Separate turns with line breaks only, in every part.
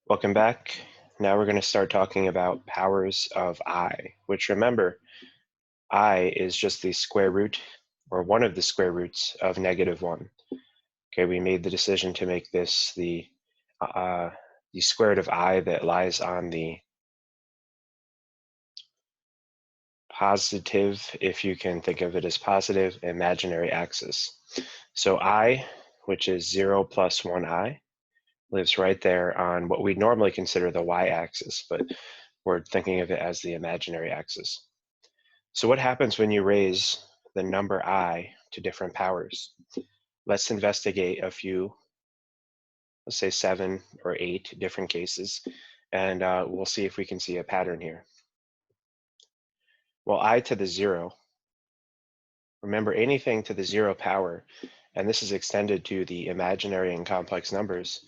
Welcome back. Now we're going to start talking about powers of I, which remember, I is just the square root or one of the square roots of -1. Okay, we made the decision to make this the square root of I that lies on the positive, if you can think of it as positive, imaginary axis. So I, which is 0 plus 1I, lives right there on what we normally consider the y-axis, but we're thinking of it as the imaginary axis. So what happens when you raise the number I to different powers? Let's investigate a few, let's say 7 or 8 different cases, and we'll see if we can see a pattern here. Well, I to the 0, remember anything to the 0 power, and this is extended to the imaginary and complex numbers,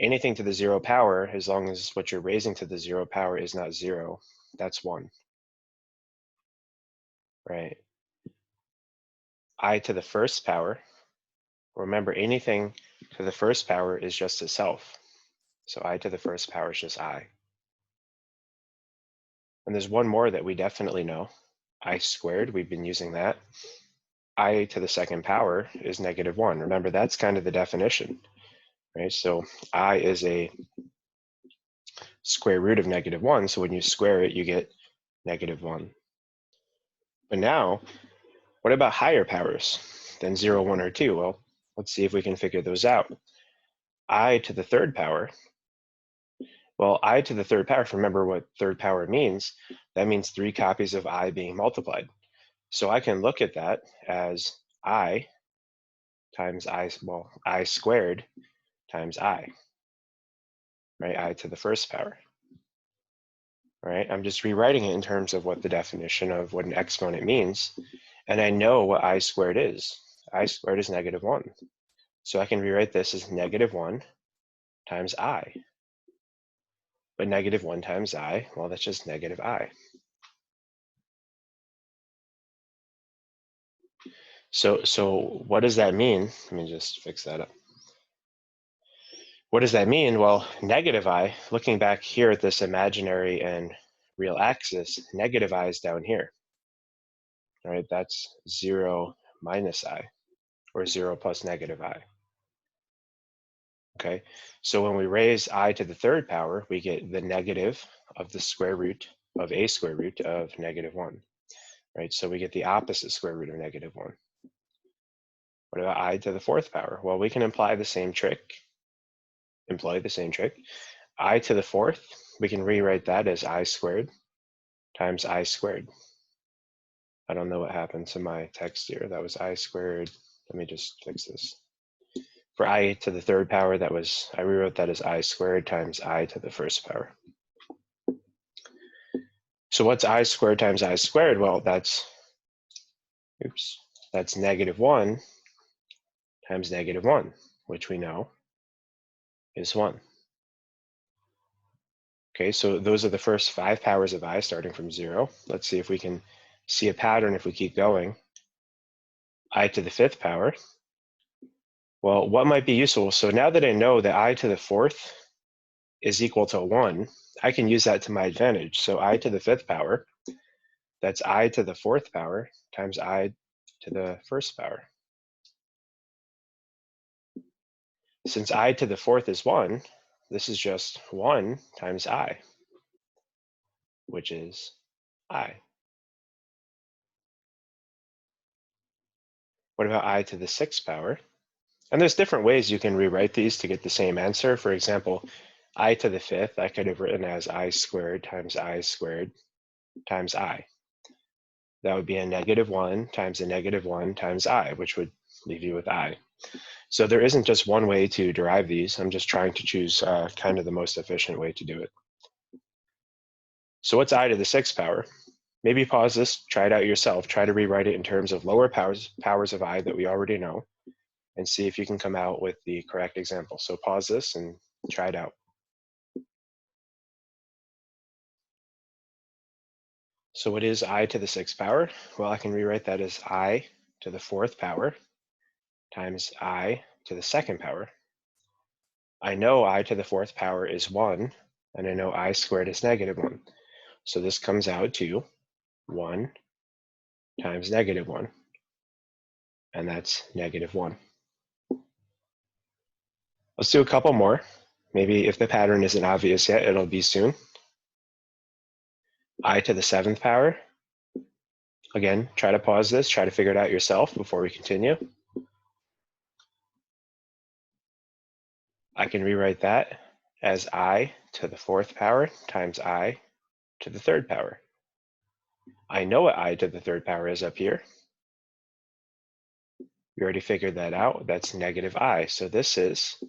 anything to the 0 power, as long as what you're raising to the 0 power is not 0, that's 1, right? I to the first power, remember anything to the first power is just itself. So I to the first power is just I. And there's one more that we definitely know, I squared, we've been using that. I to the second power is -1. Remember, that's kind of the definition, right? So I is a square root of -1, so when you square it, you get -1. But now, what about higher powers than 0, 1, or 2? Well, let's see if we can figure those out. I to the third power, well, I to the third power, remember what third power means, that means 3 copies of I being multiplied. So I can look at that as I times I, well, I squared times I, right? I to the first power, right? I'm just rewriting it in terms of what the definition of what an exponent means. And I know what I squared is. I squared is -1. So I can rewrite this as -1 times I. But -1 times I, well, that's just -I. So what does that mean? Let me just fix that up. What does that mean? Well, -I, looking back here at this imaginary and real axis, -I is down here. All right, that's 0 minus I, or 0 plus -I. Okay, so when we raise I to the third power, we get the negative of the square root of a square root of -1, right? So we get the opposite square root of -1. What about I to the fourth power? Well, we can employ the same trick. I to the fourth, we can rewrite that as I squared times I squared. I don't know what happened to my text here. That was I squared. Let me just fix this. For I to the third power, that was, I rewrote that as I squared times I to the first power. So what's I squared times I squared? Well, that's -1 times -1, which we know is 1. Okay, so those are the first 5 powers of I starting from 0. Let's see if we can see a pattern if we keep going. I to the fifth power. Well, what might be useful? So now that I know that I to the fourth is equal to 1, I can use that to my advantage. So I to the fifth power, that's I to the fourth power times I to the first power. Since I to the fourth is 1, this is just 1 times I, which is I. What about I to the sixth power? And there's different ways you can rewrite these to get the same answer. For example, I to the fifth, I could have written as I squared times I squared times I. That would be a -1 times a -1 times I, which would leave you with I. So there isn't just one way to derive these. I'm just trying to choose kind of the most efficient way to do it. So what's I to the sixth power? Maybe pause this, try it out yourself. Try to rewrite it in terms of lower powers of I that we already know, and see if you can come out with the correct example. So pause this and try it out. So what is I to the sixth power? Well, I can rewrite that as I to the fourth power times I to the second power. I know I to the fourth power is 1, and I know I squared is -1. So this comes out to 1 times -1, and that's -1. Let's do a couple more. Maybe if the pattern isn't obvious yet, it'll be soon. I to the seventh power. Again, try to pause this, try to figure it out yourself before we continue. I can rewrite that as I to the fourth power times I to the third power. I know what I to the third power is up here. We already figured that out. That's -I. So this is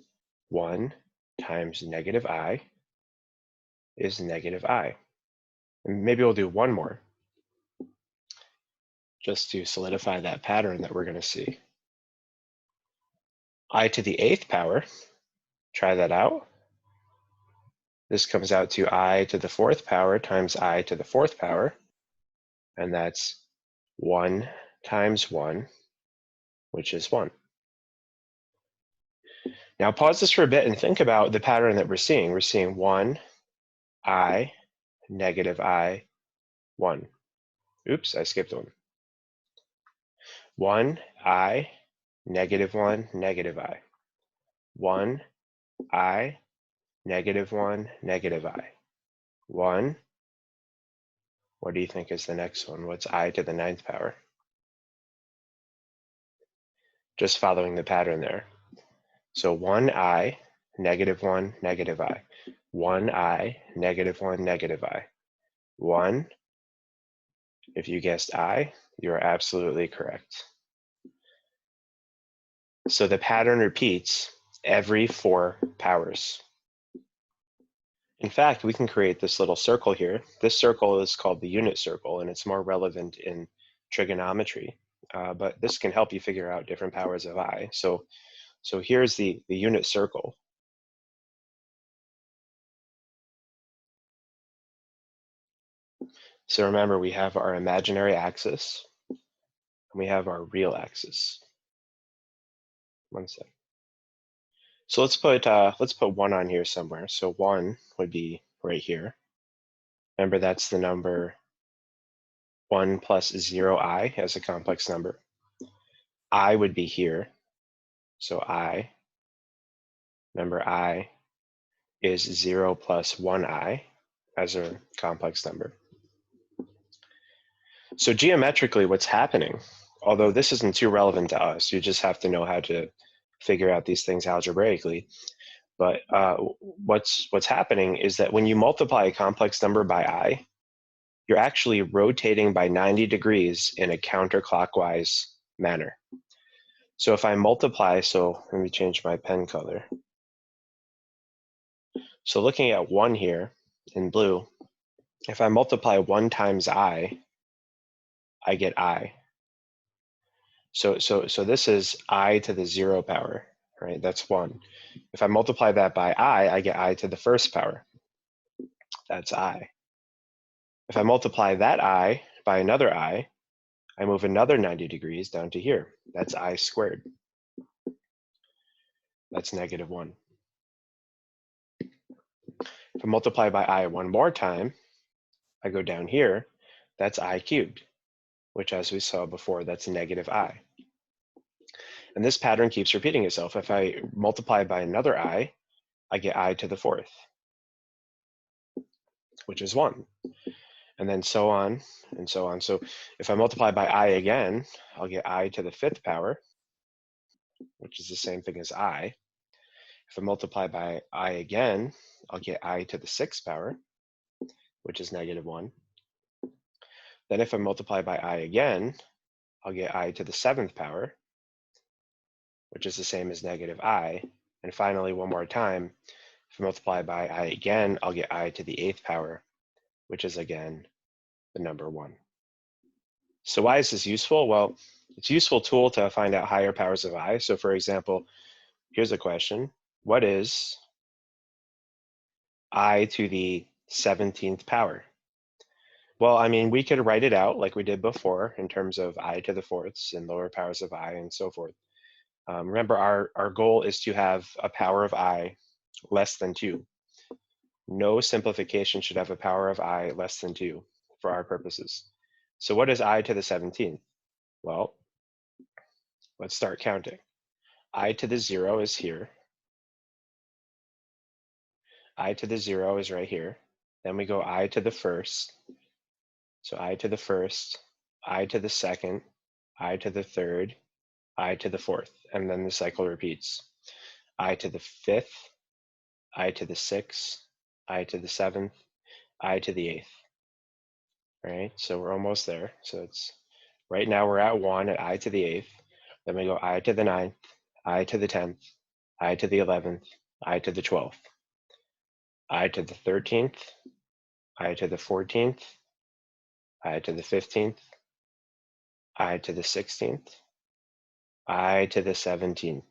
1 times -I is -I. And maybe we'll do one more just to solidify that pattern that we're going to see. I to the eighth power, try that out. This comes out to I to the fourth power times I to the fourth power, and that's 1 times 1, which is 1. Now pause this for a bit and think about the pattern that we're seeing. We're seeing 1, I, -I, 1. Oops, I skipped one. 1, I, -1, -I. 1, I, -1, -I. 1, what do you think is the next one? What's I to the ninth power? Just following the pattern there. So 1I, -1, -I. 1I, -1, -I. 1, if you guessed I, you are absolutely correct. So the pattern repeats every 4 powers. In fact, we can create this little circle here. This circle is called the unit circle, and it's more relevant in trigonometry. But this can help you figure out different powers of I. So here's the unit circle. So remember, we have our imaginary axis, and we have our real axis. One sec. So let's put 1 on here somewhere. So 1 would be right here. Remember, that's the number 1 plus 0i as a complex number. I would be here. So I, remember I is 0 plus 1i as a complex number. So geometrically, what's happening, although this isn't too relevant to us, you just have to know how to figure out these things algebraically. But what's happening is that when you multiply a complex number by I, you're actually rotating by 90 degrees in a counterclockwise manner. So if I multiply, so let me change my pen color. So looking at 1 here in blue, if I multiply 1 times I get I. So this is I to the 0 power, right? That's 1. If I multiply that by I get I to the first power. That's I. If I multiply that I by another I move another 90 degrees down to here. That's I squared. That's -1. If I multiply by I one more time, I go down here. That's I cubed, which, as we saw before, that's -I. And this pattern keeps repeating itself. If I multiply by another I get I to the fourth, which is 1. And then so on and so on. So if I multiply by I again, I'll get I to the 5th power, which is the same thing as I. If I multiply by I again, I'll get I to the 6th power, which is -1. Then if I multiply by I again, I'll get I to the 7th power, which is the same as -I. And finally, one more time, if I multiply by I again, I'll get I to the 8th power, which is again the number 1. So why is this useful? Well, it's a useful tool to find out higher powers of I. So for example, here's a question. What is I to the 17th power? Well, I mean, we could write it out like we did before in terms of I to the fourths and lower powers of I and so forth. Remember, our goal is to have a power of I less than 2. No simplification should have a power of I less than 2 for our purposes. So what is I to the 17th? Well, let's start counting. I to the 0 is here. I to the 0 is right here. Then we go I to the first. So I to the first, I to the second, I to the third, I to the fourth, and then the cycle repeats. I to the fifth, I to the sixth, I to the seventh, I to the eighth. All right, so we're almost there. So it's right now we're at 1 at I to the eighth. Then we go I to the ninth, I to the 10th, I to the 11th, I to the 12th, I to the 13th, I to the 14th, I to the 15th, I to the 16th, I to the 17th.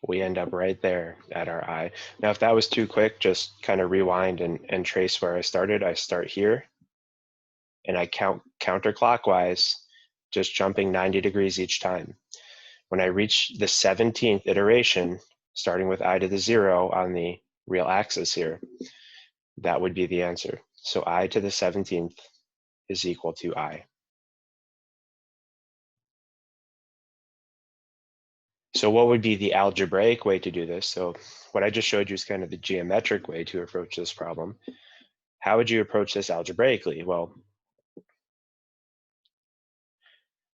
We end up right there at our I. Now, if that was too quick, just kind of rewind and trace where I started. I start here, and I count counterclockwise, just jumping 90 degrees each time. When I reach the 17th iteration, starting with I to the 0 on the real axis here, that would be the answer. So I to the 17th is equal to I. So what would be the algebraic way to do this? So what I just showed you is kind of the geometric way to approach this problem. How would you approach this algebraically? Well,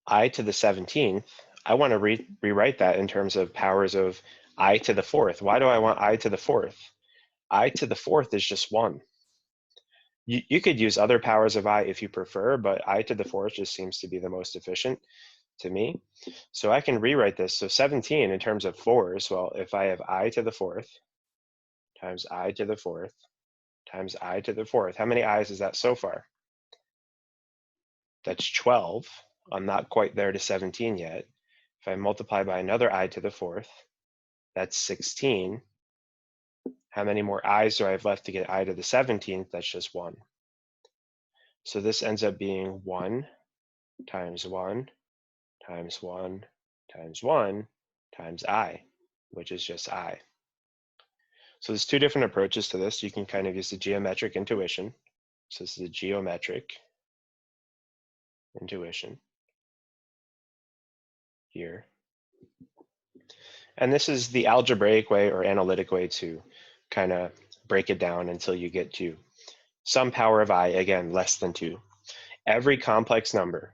I to the 17th, I want to rewrite that in terms of powers of I to the 4th. Why do I want I to the 4th? I to the 4th is just 1. You could use other powers of I if you prefer, but I to the 4th just seems to be the most efficient to me. So I can rewrite this. So 17 in terms of 4s, well, if I have I to the 4th times I to the 4th times I to the 4th, how many I's is that so far? That's 12. I'm not quite there to 17 yet. If I multiply by another I to the 4th, that's 16. How many more I's do I have left to get I to the 17th? That's just 1. So this ends up being 1 times 1 times 1 times 1 times I, which is just I. So there's two different approaches to this. You can kind of use the geometric intuition. So this is the geometric intuition here. And this is the algebraic way or analytic way to kind of break it down until you get to some power of I, again, less than 2. Every complex number,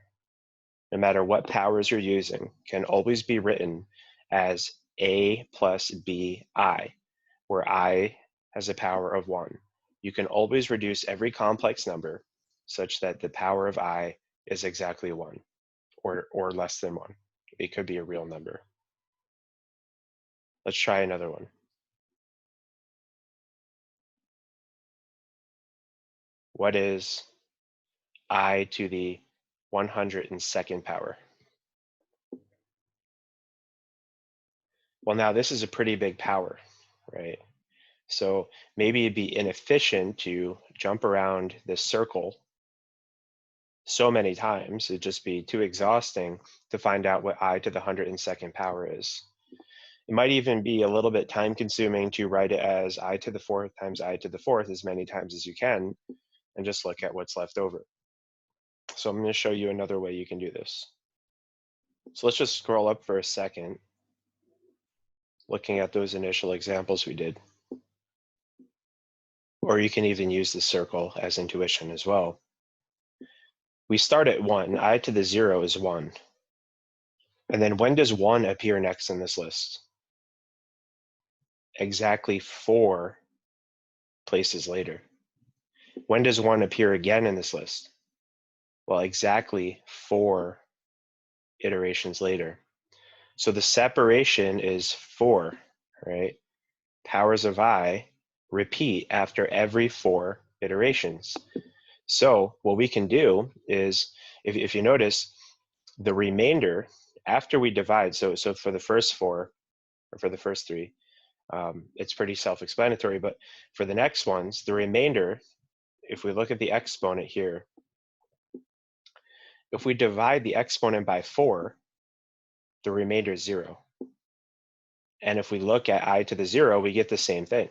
no matter what powers you're using, can always be written as A plus BI, where I has a power of 1. You can always reduce every complex number such that the power of I is exactly 1 or less than 1. It could be a real number. Let's try another one. What is I to the 102nd power? Well, now this is a pretty big power, right? So maybe it'd be inefficient to jump around this circle so many times. It'd just be too exhausting to find out what I to the 102nd power is. It might even be a little bit time consuming to write it as I to the 4th times I to the 4th as many times as you can, and just look at what's left over. So I'm going to show you another way you can do this. So let's just scroll up for a second, looking at those initial examples we did. Or you can even use the circle as intuition as well. We start at 1. I to the 0 is 1. And then when does 1 appear next in this list? Exactly 4 places later. When does 1 appear again in this list? Well, exactly 4 iterations later. So the separation is 4, right? Powers of I repeat after every 4 iterations. So what we can do is, if you notice, the remainder, after we divide, so for the first 4, or for the first 3, it's pretty self-explanatory, but for the next ones, the remainder, if we look at the exponent here, if we divide the exponent by 4, the remainder is 0. And if we look at I to the 0, we get the same thing.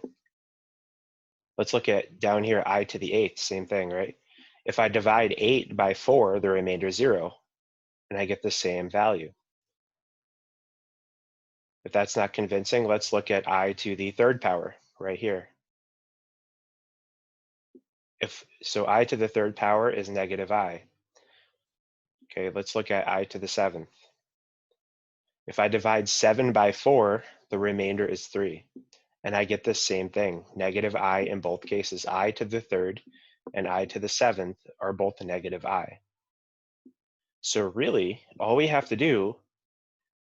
Let's look at down here, I to the 8th, same thing, right? If I divide 8 by 4, the remainder is 0, and I get the same value. If that's not convincing, let's look at I to the 3rd power right here. So I to the 3rd power is negative I. Okay, let's look at I to the 7th. If I divide 7 by 4, the remainder is 3. And I get the same thing, negative I in both cases. I to the 3rd and I to the 7th are both negative I. So really, all we have to do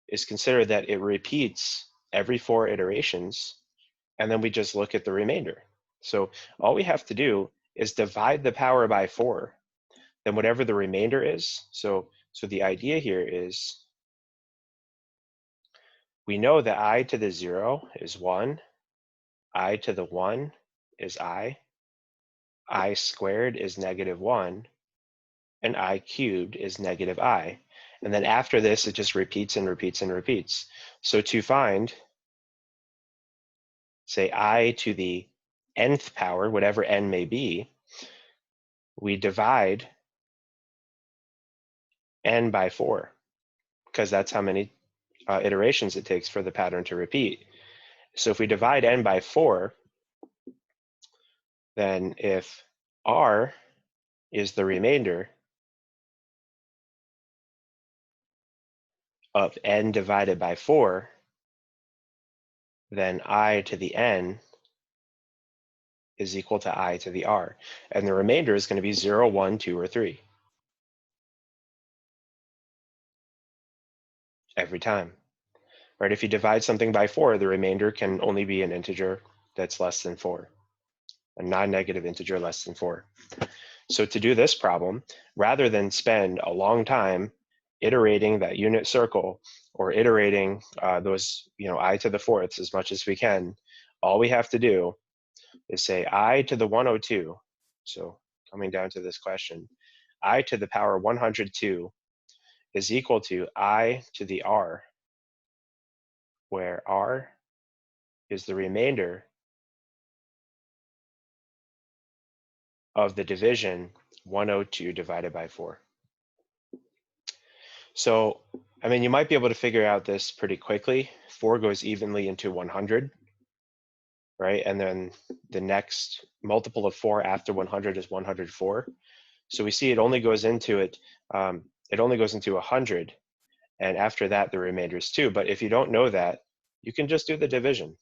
is consider that it repeats every 4 iterations, and then we just look at the remainder. So all we have to do is divide the power by 4, then whatever the remainder is. So the idea here is we know that I to the 0 is 1, I to the 1 is I squared is negative 1, and I cubed is negative I. And then after this, it just repeats and repeats and repeats. So to find, say, I to the nth power, whatever n may be, we divide n by 4, because that's how many iterations it takes for the pattern to repeat. So if we divide n by 4, then if r is the remainder of n divided by 4, then I to the n is equal to I to the r. And the remainder is going to be 0, 1, 2, or 3 every time. Right? If you divide something by 4, the remainder can only be an integer that's less than 4, a non-negative integer less than 4. So to do this problem, rather than spend a long time iterating that unit circle or iterating those, I to the 4ths as much as we can, all we have to do is say I to the 102. So coming down to this question, I to the power 102 is equal to I to the r, where r is the remainder of the division 102 divided by 4. So, you might be able to figure out this pretty quickly. 4 goes evenly into 100, right? And then the next multiple of 4 after 100 is 104. So we see it only goes into 100, and after that the remainder is 2. But if you don't know that, you can just do the division.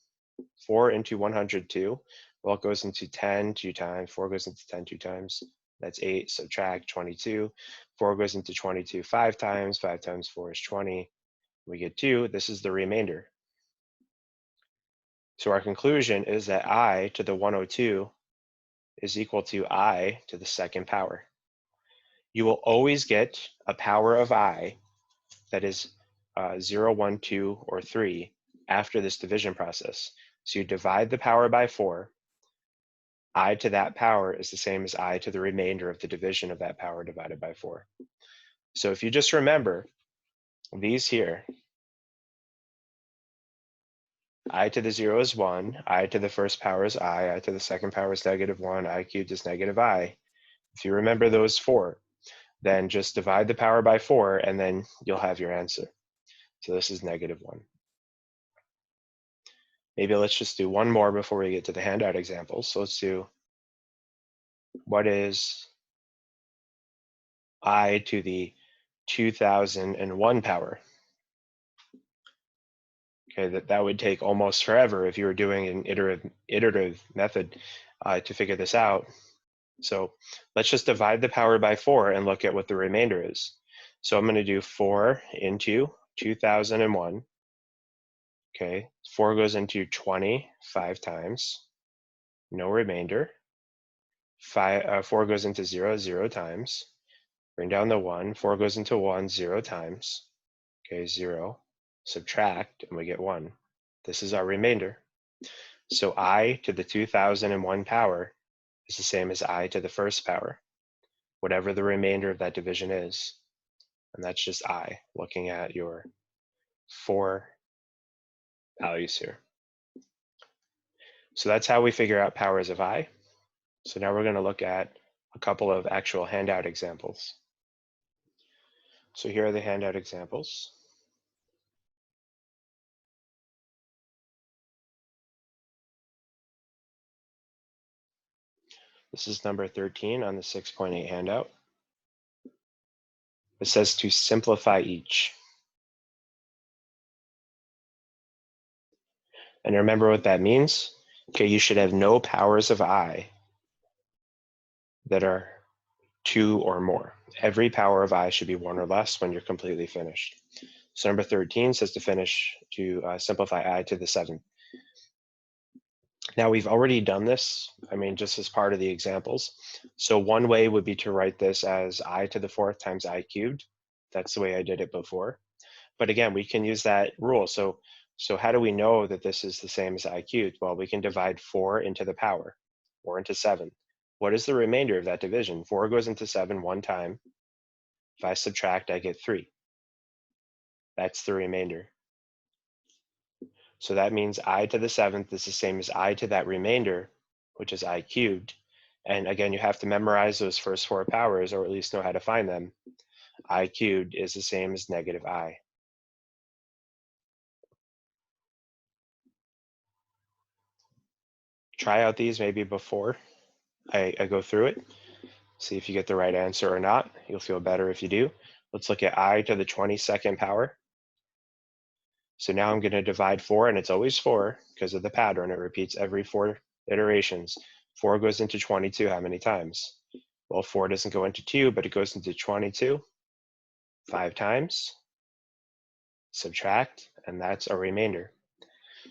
4 into 102, well, it goes into 10 2 times, 4 goes into 10 2 times, that's 8, subtract 22, 4 goes into 22 5 times, 5 times 4 is 20, we get 2, this is the remainder. So our conclusion is that I to the 102 is equal to I to the 2nd power. You will always get a power of I that is 0, 1, 2, or 3 after this division process. So you divide the power by 4, I to that power is the same as I to the remainder of the division of that power divided by 4. So if you just remember these here, I to the 0 is 1, I to the 1st power is I to the 2nd power is negative 1, I cubed is negative I. If you remember those 4, then just divide the power by 4 and then you'll have your answer. So this is negative 1. Maybe let's just do one more before we get to the handout examples. So let's do, what is I to the 2001 power? Okay, that would take almost forever if you were doing an iterative method to figure this out. So let's just divide the power by 4 and look at what the remainder is. So I'm going to do 4 into 2001. Okay, 4 goes into 20 5 times, no remainder. 4 goes into 0 0 times. Bring down the 1. 4 goes into 1 0 times. Okay, 0. Subtract, and we get 1. This is our remainder. So I to the 2001 power is the same as I to the 1st power, whatever the remainder of that division is. And that's just I, looking at your 4 values here. So that's how we figure out powers of I. So now we're going to look at a couple of actual handout examples. So here are the handout examples. This is number 13 on the 6.8 handout. It says to simplify each. And remember what that means? Okay, you should have no powers of I that are 2 or more. Every power of I should be 1 or less when you're completely finished. So number 13 says to simplify I to the 7th. Now we've already done this, just as part of the examples. So one way would be to write this as I to the 4th times I cubed. That's the way I did it before. But again, we can use that rule. So how do we know that this is the same as I cubed? Well, we can divide 4 into the power, or into 7. What is the remainder of that division? 4 goes into 7 one time. If I subtract, I get 3. That's the remainder. So that means I to the 7th is the same as I to that remainder, which is I cubed. And again, you have to memorize those first 4 powers, or at least know how to find them. I cubed is the same as negative I. Try out these maybe before I go through it. See if you get the right answer or not. You'll feel better if you do. Let's look at I to the 22nd power. So now I'm going to divide 4, and it's always 4 because of the pattern. It repeats every 4 iterations. 4 goes into 22 how many times? Well, 4 doesn't go into 2, but it goes into 22 5 times. Subtract, and that's a remainder.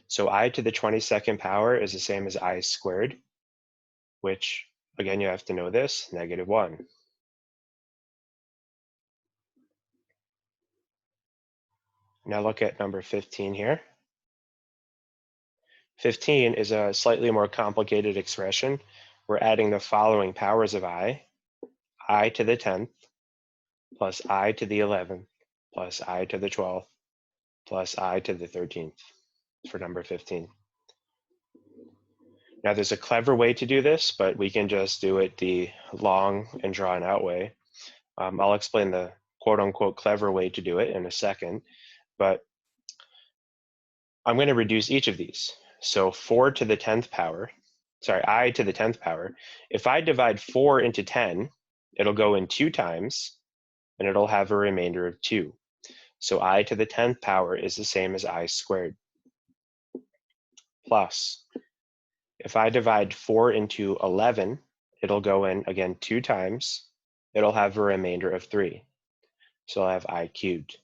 So I to the 22nd power is the same as I squared, which, again, you have to know this, negative 1. Now look at number 15 here. 15 is a slightly more complicated expression. We're adding the following powers of I to the 10th, plus I to the 11th, plus I to the 12th, plus I to the 13th for number 15. Now there's a clever way to do this, but we can just do it the long and drawn out way. I'll explain the quote unquote clever way to do it in a second, but I'm going to reduce each of these. So 4 to the 10th power, I to the 10th power. If I divide 4 into 10, it'll go in 2 times, and it'll have a remainder of 2. So I to the 10th power is the same as I squared. Plus, if I divide 4 into 11, it'll go in, again, 2 times. It'll have a remainder of 3. So I'll have I cubed.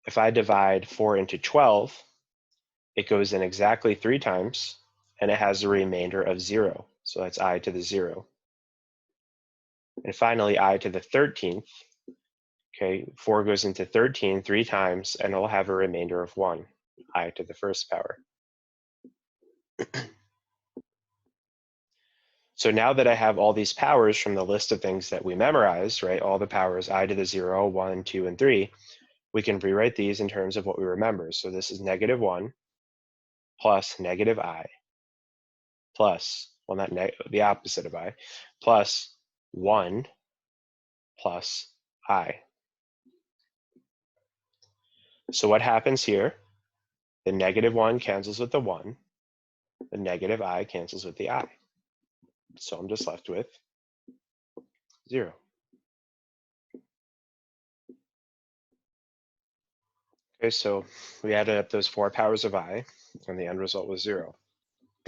If I divide 4 into 12, it goes in exactly 3 times, and it has a remainder of 0. So that's I to the 0. And finally, I to the 13th. Okay, 4 goes into 13 3 times, and it'll have a remainder of 1, I to the 1st power. So now that I have all these powers from the list of things that we memorized, right, all the powers I to the 0, 1, 2, and 3, we can rewrite these in terms of what we remember. So this is negative 1 plus negative I plus, well, not the opposite of I, plus 1 plus I. So what happens here? The negative 1 cancels with the 1. The negative I cancels with the I. So I'm just left with 0. Okay, so we added up those 4 powers of I, and the end result was 0.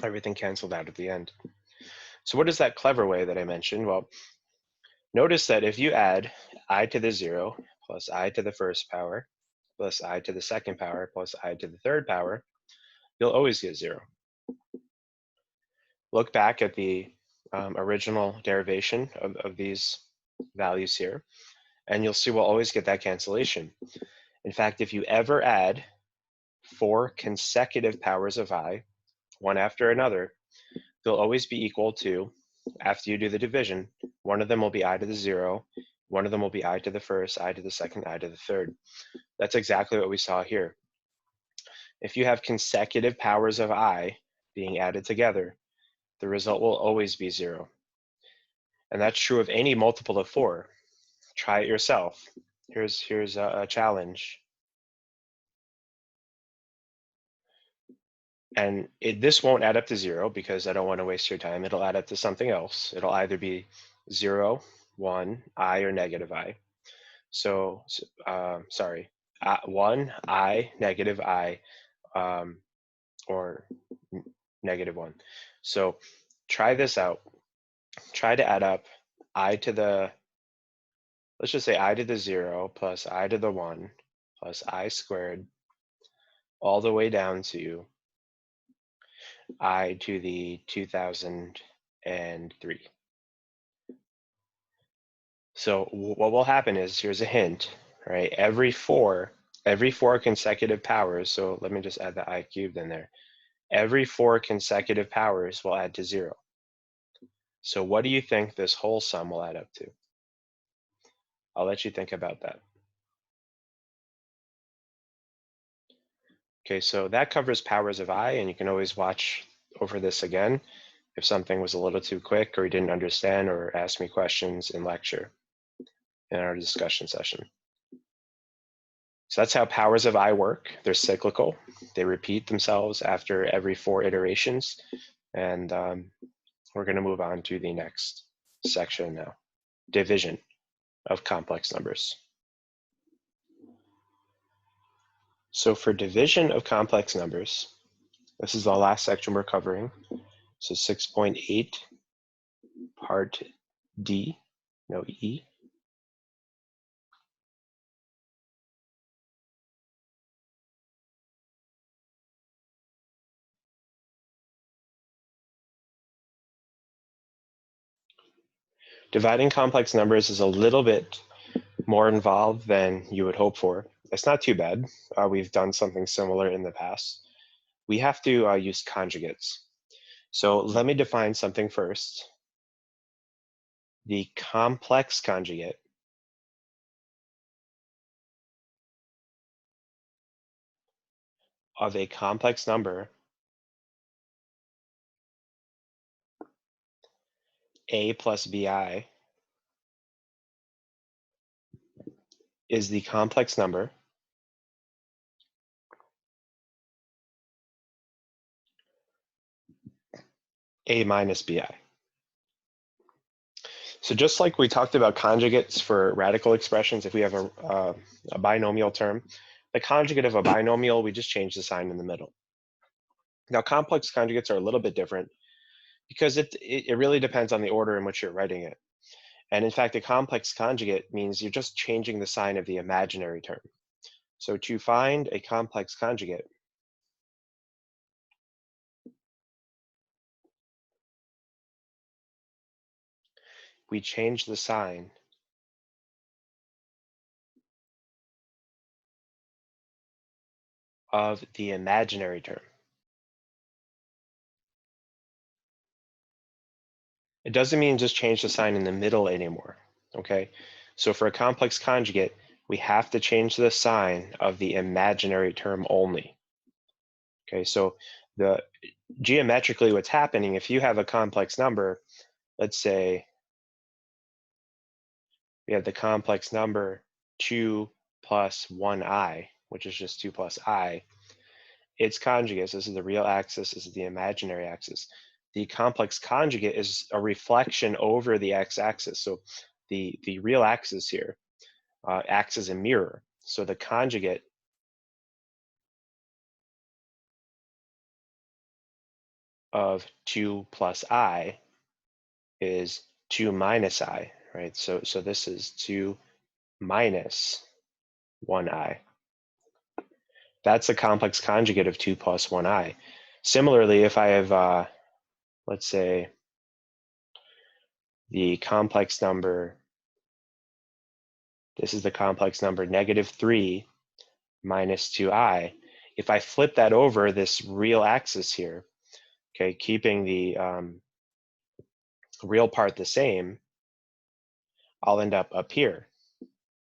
Everything canceled out at the end. So what is that clever way that I mentioned? Well, notice that if you add I to the 0 plus I to the 1st power plus I to the 2nd power plus I to the 3rd power, you'll always get 0. Look back at the original derivation of these values here, and you'll see we'll always get that cancellation. In fact, if you ever add 4 consecutive powers of I, one after another, they'll always be equal to, after you do the division, one of them will be I to the 0, one of them will be I to the 1st, I to the 2nd, I to the 3rd. That's exactly what we saw here. if you have consecutive powers of I being added together, the result will always be 0. And that's true of any multiple of 4. Try it yourself. Here's a challenge. And this won't add up to 0 because I don't want to waste your time. It'll add up to something else. It'll either be 0, 1, I, or negative I. So, sorry, 1, I, negative I, or negative 1. So try this out. Try to add up I to the, let's just say I to the 0 plus I to the 1 plus I squared all the way down to I to the 2003. So what will happen is, here's a hint, right? Every four consecutive powers, so let me just add the I cubed in there. Every 4 consecutive powers will add to 0. So what do you think this whole sum will add up to? I'll let you think about that. Okay, so that covers powers of I, and you can always watch over this again if something was a little too quick or you didn't understand, or ask me questions in lecture in our discussion session. So that's how powers of I work. They're cyclical. They repeat themselves after every 4 iterations. And we're going to move on to the next section now, division of complex numbers. So for division of complex numbers, this is the last section we're covering. So 6.8, part D, no E. Dividing complex numbers is a little bit more involved than you would hope for. It's not too bad. We've done something similar in the past. We have to use conjugates. So let me define something first. The complex conjugate of a complex number a plus bi is the complex number a minus bi. So just like we talked about conjugates for radical expressions, if we have a binomial term, the conjugate of a binomial, we just change the sign in the middle. Now, complex conjugates are a little bit different because it really depends on the order in which you're writing it. And in fact, a complex conjugate means you're just changing the sign of the imaginary term. So to find a complex conjugate, we change the sign of the imaginary term. It doesn't mean just change the sign in the middle anymore, okay? So for a complex conjugate, we have to change the sign of the imaginary term only. Okay, so geometrically what's happening, if you have a complex number, let's say we have the complex number 2 plus 1i, which is just 2 plus i, its conjugates, this is the real axis, this is the imaginary axis. The complex conjugate is a reflection over the x-axis. So the real axis here acts as a mirror. So the conjugate of 2 plus I is 2 minus I, right? So this is 2 minus 1i. That's the complex conjugate of 2 plus 1i. Similarly, if I have, let's say, the complex number, this is the complex number negative 3 minus 2i. If I flip that over this real axis here, okay, keeping the real part the same, I'll end up here,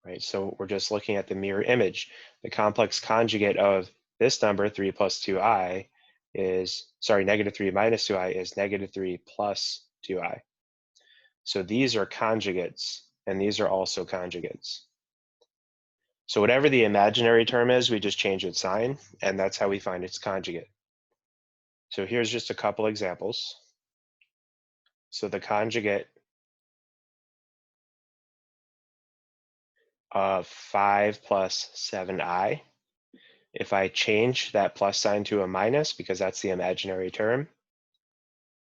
right? So we're just looking at the mirror image. The complex conjugate of this number, 3 plus 2i, is, sorry, negative 3 minus 2i is negative 3 plus 2i. So these are conjugates, and these are also conjugates. So whatever the imaginary term is, we just change its sign, and that's how we find its conjugate. So here's just a couple examples. So the conjugate of 5 plus 7i, if I change that plus sign to a minus, because that's the imaginary term,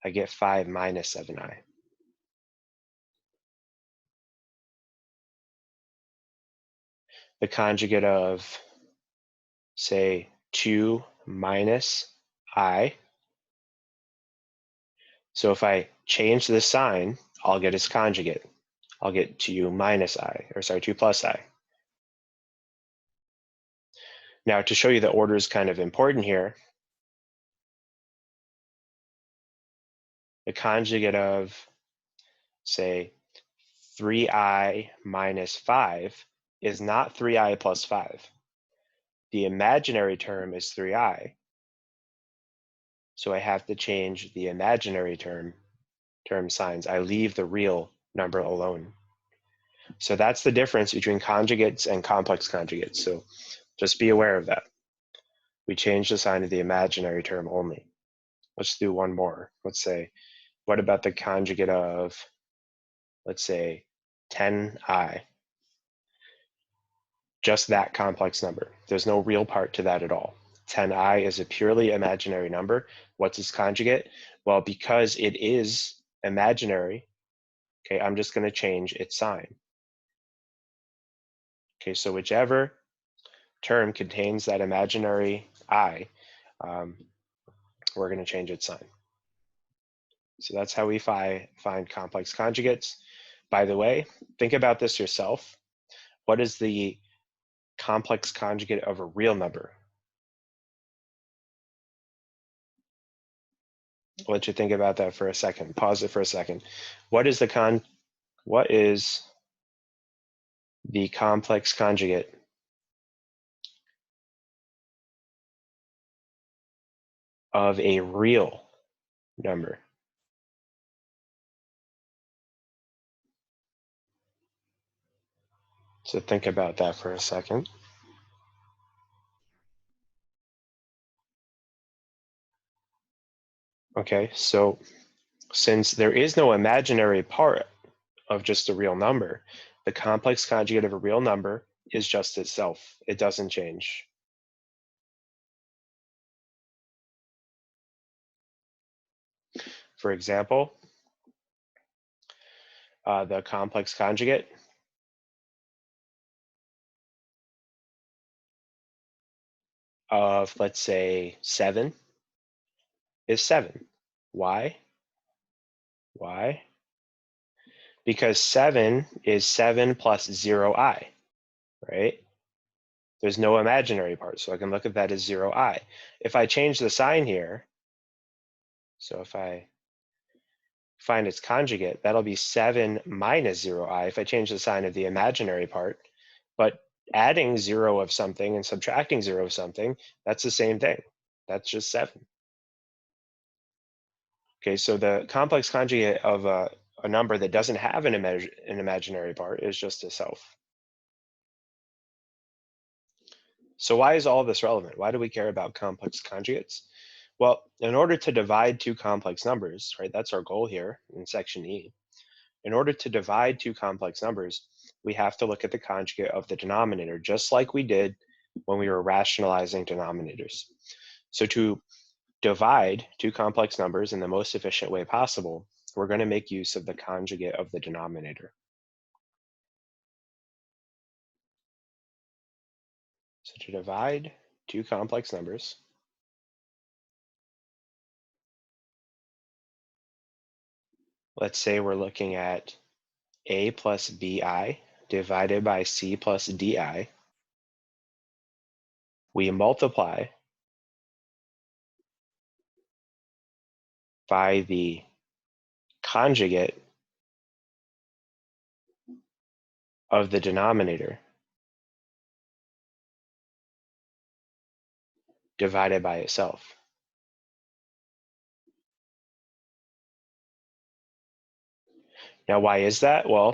I get 5 minus 7i. The conjugate of, say, 2 minus I. So if I change the sign, I'll get its conjugate. I'll get 2 minus I, or sorry, 2 plus I. Now, to show you the order is kind of important here, the conjugate of, say, 3i minus 5 is not 3i plus 5. The imaginary term is 3i, so I have to change the imaginary term signs. I leave the real number alone. So that's the difference between conjugates and complex conjugates. So just be aware of that. We change the sign of the imaginary term only. Let's do one more. Let's say, what about the conjugate of, let's say, 10i? Just that complex number. There's no real part to that at all. 10i is a purely imaginary number. What's its conjugate? Well, because it is imaginary, okay, I'm just going to change its sign. Okay, so whichever term contains that imaginary I, we're going to change its sign. So that's how we find complex conjugates. By the way, think about this yourself. What is the complex conjugate of a real number? I'll let you think about that for a second. Pause it for a second. What is the complex conjugate of a real number? So think about that for a second. Okay, so since there is no imaginary part of just a real number, the complex conjugate of a real number is just itself. It doesn't change. For example, the complex conjugate of, let's say, 7 is 7. Why? Why? Because 7 is 7 plus 0i, right? There's no imaginary part, so I can look at that as 0i. If I change the sign here, so if I find its conjugate, that'll be 7 minus 0i if I change the sign of the imaginary part. But adding 0 of something and subtracting 0 of something, that's the same thing. That's just 7. Okay, so the complex conjugate of a number that doesn't have an imaginary part is just itself. So why is all this relevant? Why do we care about complex conjugates? Well, in order to divide two complex numbers, right, that's our goal here in section E. In order to divide two complex numbers, we have to look at the conjugate of the denominator, just like we did when we were rationalizing denominators. So to divide two complex numbers in the most efficient way possible, we're going to make use of the conjugate of the denominator. So to divide two complex numbers, let's say we're looking at a plus bi divided by c plus di. We multiply by the conjugate of the denominator. divided by itself. Now, why is that? Well,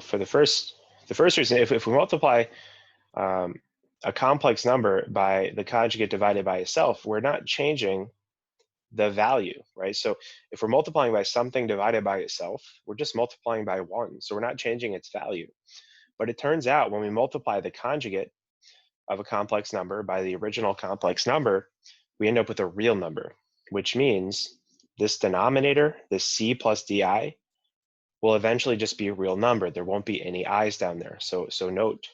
for the first reason, if we multiply a complex number by the conjugate divided by itself, we're not changing the value, right? So if we're multiplying by something divided by itself, we're just multiplying by 1. So we're not changing its value. But it turns out when we multiply the conjugate of a complex number by the original complex number, we end up with a real number, which means this denominator, this c plus di, will eventually just be a real number. There won't be any i's down there. So note,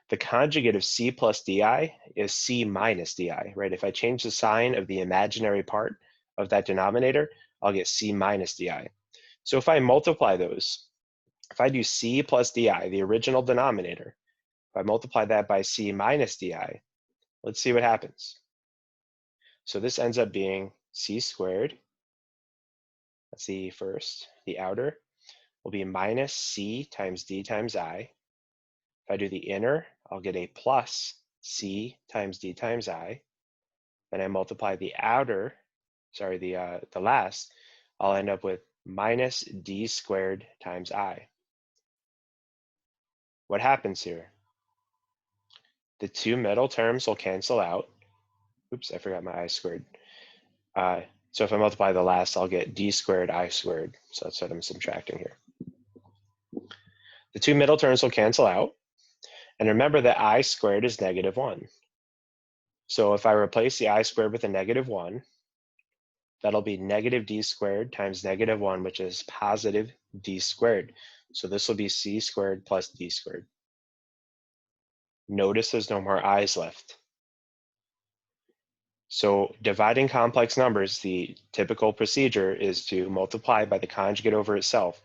the conjugate of c plus di is c minus di, right? If I change the sign of the imaginary part of that denominator, I'll get c minus di. So if I multiply those, if I do c plus di, the original denominator, if I multiply that by c minus di, let's see what happens. So this ends up being c squared. That's the first. The outer will be minus c times d times I. If I do the inner, I'll get a plus c times d times I. Then I multiply the outer, sorry, the last, I'll end up with minus d squared times I. What happens here? The two middle terms will cancel out. Oops, I forgot my I squared. So if I multiply the last, I'll get d squared I squared. So that's what I'm subtracting here. The two middle terms will cancel out. And remember that I squared is -1. So if I replace the I squared with a -1, that'll be negative d squared times -1, which is positive d squared. So this will be c squared plus d squared. Notice there's no more i's left. So dividing complex numbers, the typical procedure is to multiply by the conjugate over itself.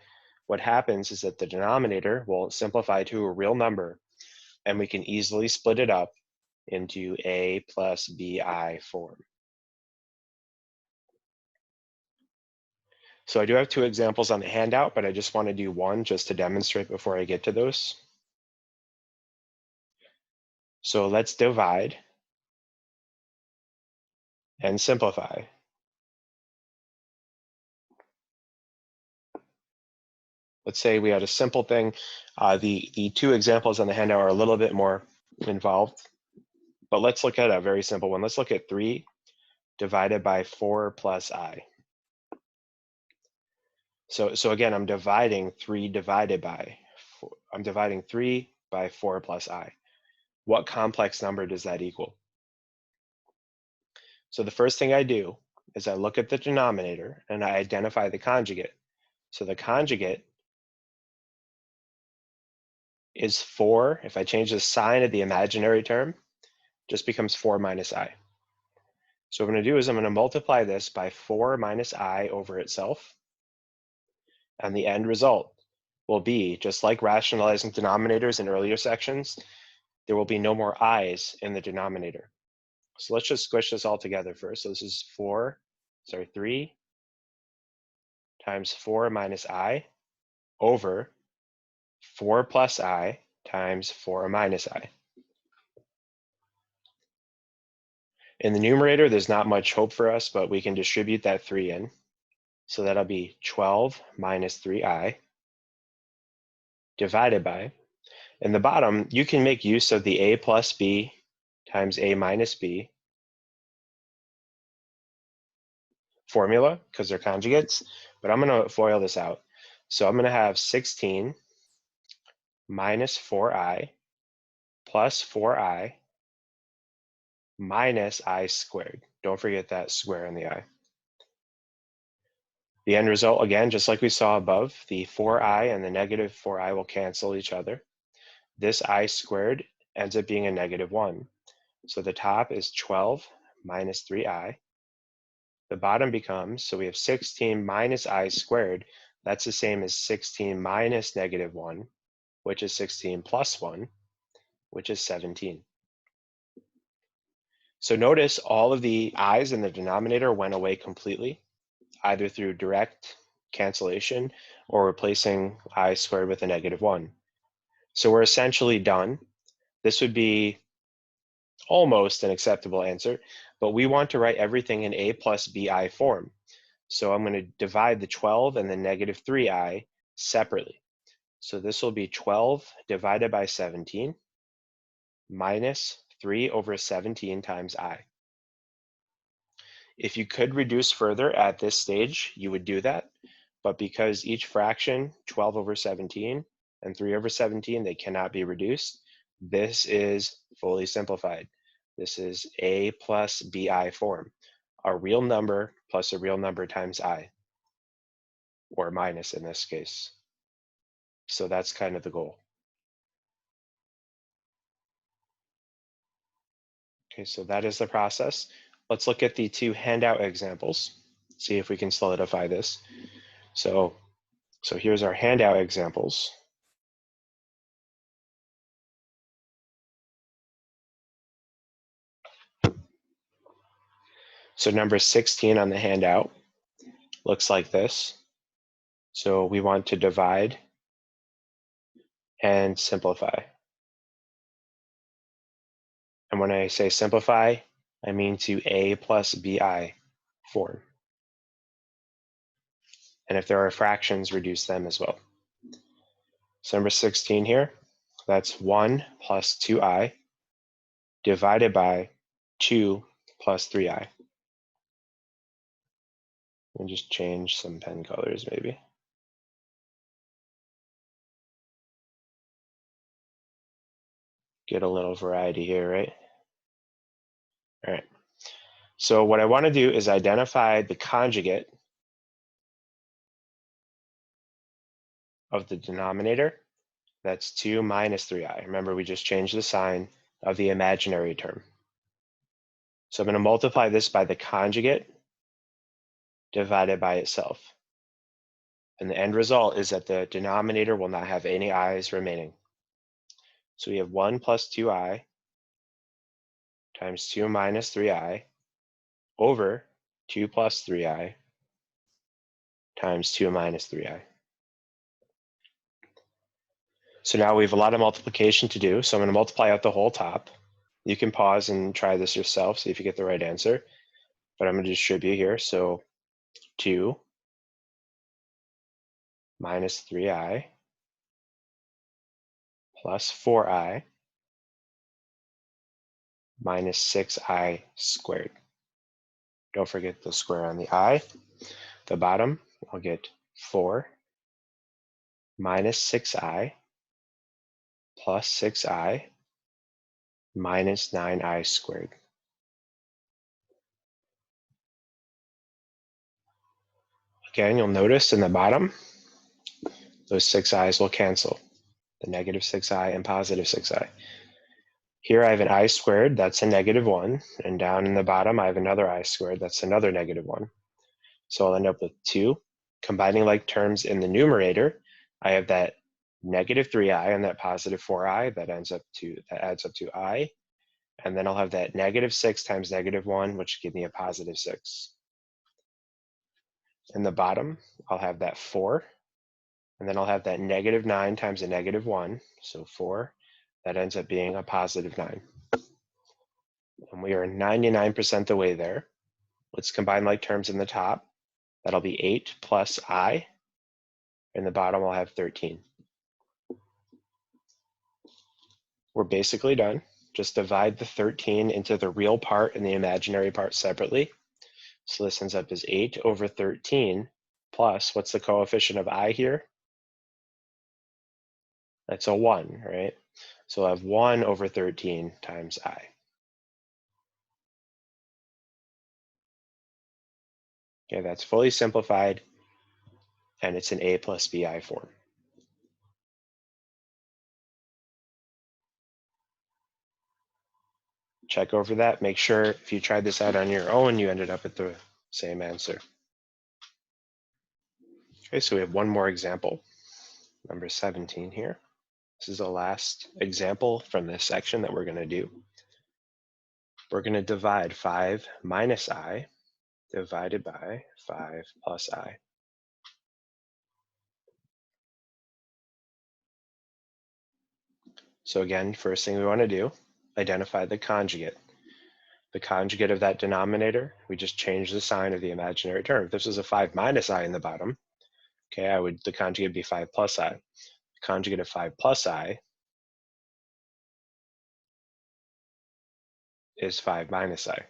What happens is that the denominator will simplify to a real number, and we can easily split it up into a plus bi form. So I do have two examples on the handout, but I just want to do one just to demonstrate before I get to those. So let's divide and simplify. Let's say we had a simple thing. The two examples on the handout are a little bit more involved, but let's look at a very simple one. Let's look at 3 divided by 4 plus I. So again, I'm dividing 3 divided by 4. I'm dividing 3 by 4 plus I. What complex number does that equal? So the first thing I do is I look at the denominator and I identify the conjugate. So the conjugate is 4. If I change the sign of the imaginary term, just becomes 4 minus I. So what I'm going to do is I'm going to multiply this by 4 minus I over itself. And the end result will be, just like rationalizing denominators in earlier sections, there will be no more i's in the denominator. So let's just squish this all together first. So this is 3 times 4 minus I over 4 plus I times 4 minus I. In the numerator, there's not much hope for us, but we can distribute that 3 in. So that'll be 12 minus 3i divided by, in the bottom, you can make use of the a plus b times a minus b formula because they're conjugates, but I'm going to FOIL this out. So I'm going to have 16 minus 4i plus 4i minus I squared. Don't forget that square in the I. The end result, again, just like we saw above, the 4i and the negative 4i will cancel each other. This I squared ends up being a -1. So the top is 12 minus 3i. The bottom becomes, so we have 16 minus I squared. That's the same as 16 minus -1, which is 16 plus 1, which is 17. So notice all of the i's in the denominator went away completely, either through direct cancellation or replacing I squared with a -1. So we're essentially done. This would be almost an acceptable answer, but we want to write everything in a plus bi form. So I'm going to divide the 12 and the negative 3i separately. So this will be 12 divided by 17 minus 3 over 17 times I. If you could reduce further at this stage, you would do that. But because each fraction, 12 over 17 and 3 over 17, they cannot be reduced, this is fully simplified. This is a plus bi form, a real number plus a real number times I, or minus in this case. So that's kind of the goal. Okay, so that is the process. Let's look at the two handout examples, see if we can solidify this. So here's our handout examples. So number 16 on the handout looks like this. So we want to divide and simplify. And when I say simplify, I mean to a plus bi form. And if there are fractions, reduce them as well. So number 16 here, that's 1 plus 2i divided by 2 plus 3i. And just change some pen colors maybe. Get a little variety here, right? All right. So what I want to do is identify the conjugate of the denominator. That's 2 minus 3i. Remember, we just changed the sign of the imaginary term. So I'm going to multiply this by the conjugate divided by itself. And the end result is that the denominator will not have any i's remaining. So we have 1 plus 2i times 2 minus 3i over 2 plus 3i times 2 minus 3i. So now we have a lot of multiplication to do. So I'm going to multiply out the whole top. You can pause and try this yourself, see if you get the right answer. But I'm going to distribute here. So 2 minus 3i plus 4i minus 6i squared. Don't forget the square on the I. The bottom, I'll get 4 minus 6i plus 6i minus 9i squared. Again, you'll notice in the bottom, those 6i's will cancel, the negative 6i and positive 6i. Here I have an I squared, that's a negative 1, and down in the bottom I have another I squared, that's another negative 1. So I'll end up with 2. Combining like terms in the numerator, I have that negative 3i and that positive 4i, that adds up to I. And then I'll have that negative 6 times negative 1, which give me a positive 6. In the bottom, I'll have that 4. And then I'll have that negative 9 times a negative 1, so 4. That ends up being a positive 9. And we are 99% the way there. Let's combine like terms in the top. That'll be 8 plus I. In the bottom, I'll have 13. We're basically done. Just divide the 13 into the real part and the imaginary part separately. So this ends up as 8 over 13 plus, what's the coefficient of I here? That's a 1, right? So I'll have 1 over 13 times I. Okay, that's fully simplified, and it's an a plus bi form. Check over that. Make sure if you tried this out on your own, you ended up at the same answer. Okay, so we have one more example, number 17 here. This is the last example from this section that we're going to do. We're going to divide 5 minus I divided by 5 plus I. So again, first thing we want to do identify the conjugate. The conjugate of that denominator, we just change the sign of the imaginary term. If this was a 5 minus I in the bottom, okay, the conjugate would be 5 plus I. The conjugate of 5 plus I is 5 minus I.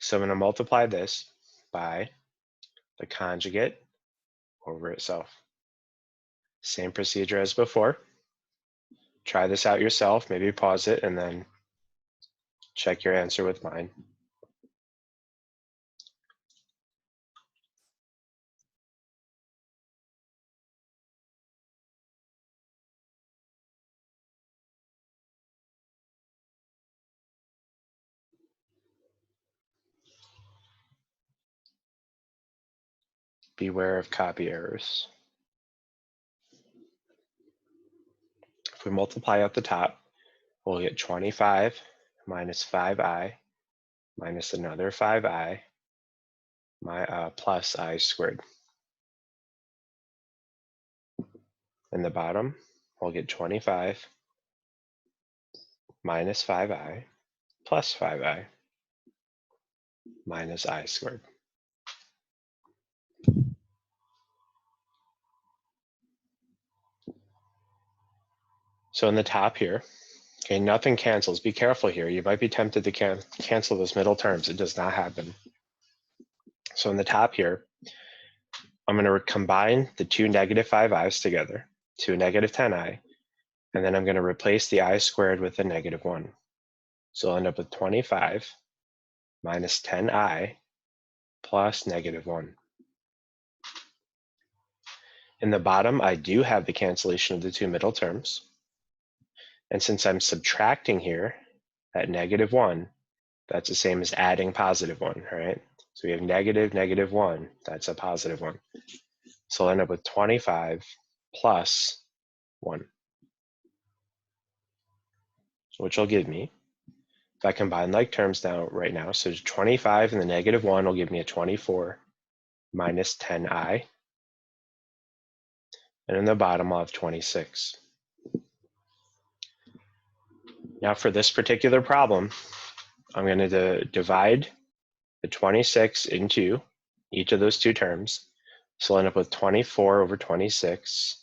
So I'm going to multiply this by the conjugate over itself. Same procedure as before. Try this out yourself, maybe pause it and then check your answer with mine. Beware of copy errors. If we multiply out the top, we'll get 25 minus 5I minus another 5I plus I squared. In the bottom, we'll get 25 minus 5I plus 5I minus I squared. So in the top here, okay, nothing cancels. Be careful here. You might be tempted to cancel those middle terms. It does not happen. So in the top here, I'm going to combine the two negative 5i's together to a negative 10I, and then I'm going to replace the I squared with a negative 1. So I'll end up with 25 minus 10I plus negative 1. In the bottom, I do have the cancellation of the two middle terms. And since I'm subtracting here at negative 1, that's the same as adding positive 1, right? So we have negative, negative 1, that's a positive 1. So I'll end up with 25 plus 1, which will give me, if I combine like terms now, right now, so 25 and the negative 1 will give me a 24 minus 10I. And in the bottom, I'll have 26. Now for this particular problem, I'm going to divide the 26 into each of those two terms. So I'll end up with 24 over 26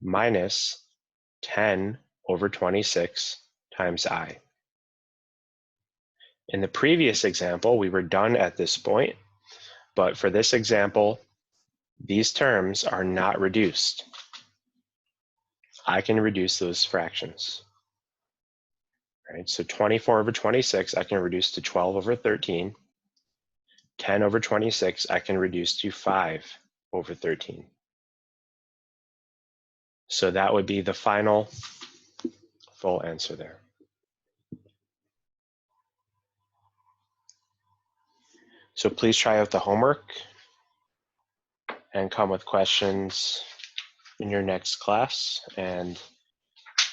minus 10 over 26 times I. In the previous example, we were done at this point, but for this example, these terms are not reduced. I can reduce those fractions. Right, so 24 over 26, I can reduce to 12 over 13. 10 over 26, I can reduce to 5 over 13. So that would be the final full answer there. So please try out the homework and come with questions in your next class. And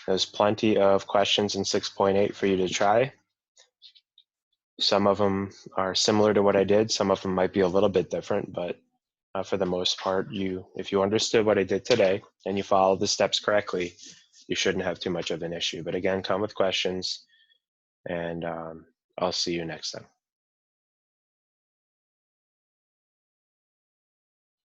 there's plenty of questions in 6.8 for you to try. Some of them are similar to what I did. Some of them might be a little bit different, but for the most part, if you understood what I did today and you follow the steps correctly, you shouldn't have too much of an issue. But again, come with questions, and I'll see you next time.